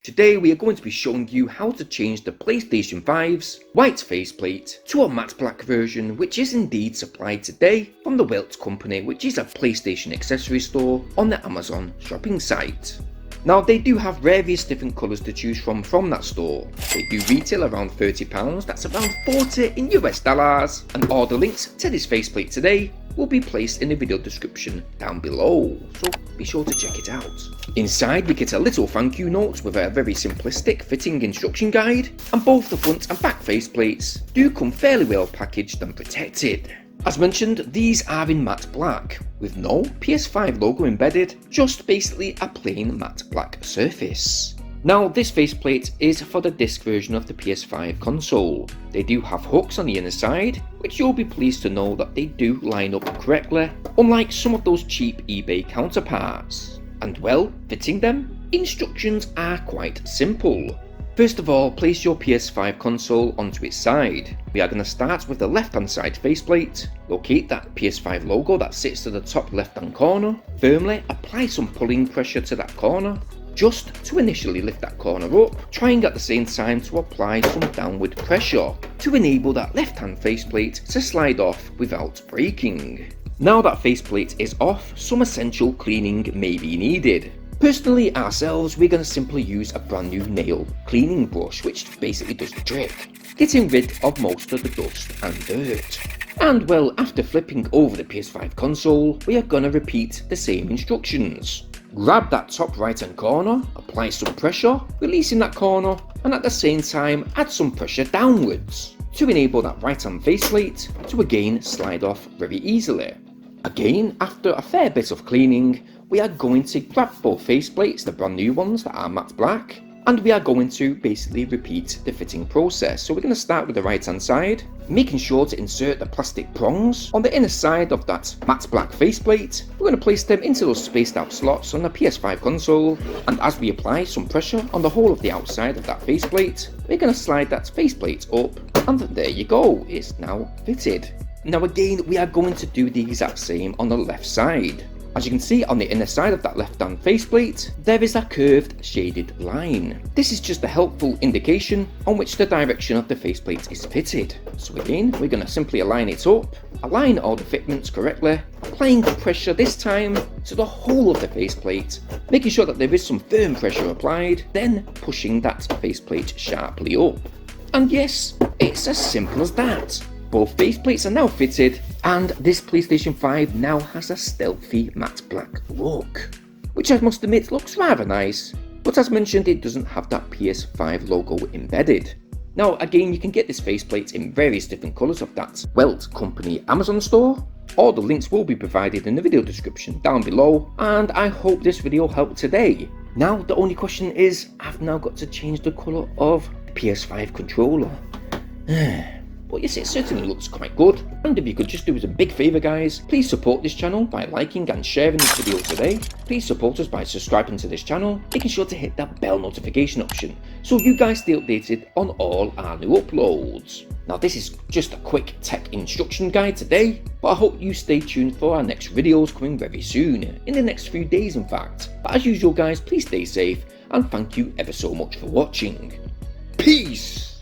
Today we are going to be showing you how to change the PlayStation 5's white faceplate to a matte black version, which is indeed supplied today from the Welt company, which is a PlayStation accessory store on the Amazon shopping site. Now they do have various different colours to choose from that store. They do retail around £30, that's around 40 in US dollars, and all the links to this faceplate today will be placed in the video description down below, so be sure to check it out. Inside we get a little thank you note with a very simplistic fitting instruction guide, and both the front and back faceplates do come fairly well packaged and protected. As mentioned, these are in matte black, with no PS5 logo embedded, just basically a plain matte black surface. Now this faceplate is for the disc version of the PS5 console. They do have hooks on the inner side, which you'll be pleased to know that they do line up correctly, unlike some of those cheap eBay counterparts. And well, fitting them, instructions are quite simple. First of all, place your PS5 console onto its side. We are going to start with the left hand side faceplate. Locate that PS5 logo that sits to the top left hand corner. Firmly apply some pulling pressure to that corner, just to initially lift that corner up, trying at the same time to apply some downward pressure to enable that left hand faceplate to slide off without breaking. Now that faceplate is off, some essential cleaning may be needed. Personally, ourselves, we're going to simply use a brand new nail cleaning brush, which basically does the trick, getting rid of most of the dust and dirt. And well, after flipping over the PS5 console, we are going to repeat the same instructions. Grab that top right hand corner, apply some pressure, releasing that corner, and at the same time add some pressure downwards to enable that right hand faceplate to again slide off very easily. Again, after a fair bit of cleaning, we are going to grab both faceplates, the brand new ones that are matte black, and we are going to basically repeat the fitting process. So we're going to start with the right hand side, making sure to insert the plastic prongs on the inner side of that matte black faceplate. We're going to place them into those spaced out slots on the PS5 console, and as we apply some pressure on the whole of the outside of that faceplate, we're going to slide that faceplate up, and there you go, it's now fitted. Now again, we are going to do the exact same on the left side. As you can see on the inner side of that left hand faceplate, there is a curved shaded line. This is just a helpful indication on which the direction of the faceplate is fitted. So again, we're going to simply align it up, align all the fitments correctly, applying pressure this time to the whole of the faceplate, making sure that there is some firm pressure applied, then pushing that faceplate sharply up. And yes, it's as simple as that. Both faceplates are now fitted, and this PlayStation 5 now has a stealthy matte black look, which I must admit looks rather nice, but as mentioned, it doesn't have that PS5 logo embedded. Now again, you can get this faceplate in various different colours of that Welt company Amazon store. All the links will be provided in the video description down below, and I hope this video helped today. Now the only question is, I've now got to change the colour of the PS5 controller. But yes, it certainly looks quite good, and if you could just do us a big favour guys, please support this channel by liking and sharing this video today. Please support us by subscribing to this channel, making sure to hit that bell notification option so you guys stay updated on all our new uploads. Now this is just a quick tech instruction guide today, but I hope you stay tuned for our next videos coming very soon, in the next few days in fact. But as usual guys, please stay safe, and thank you ever so much for watching. Peace!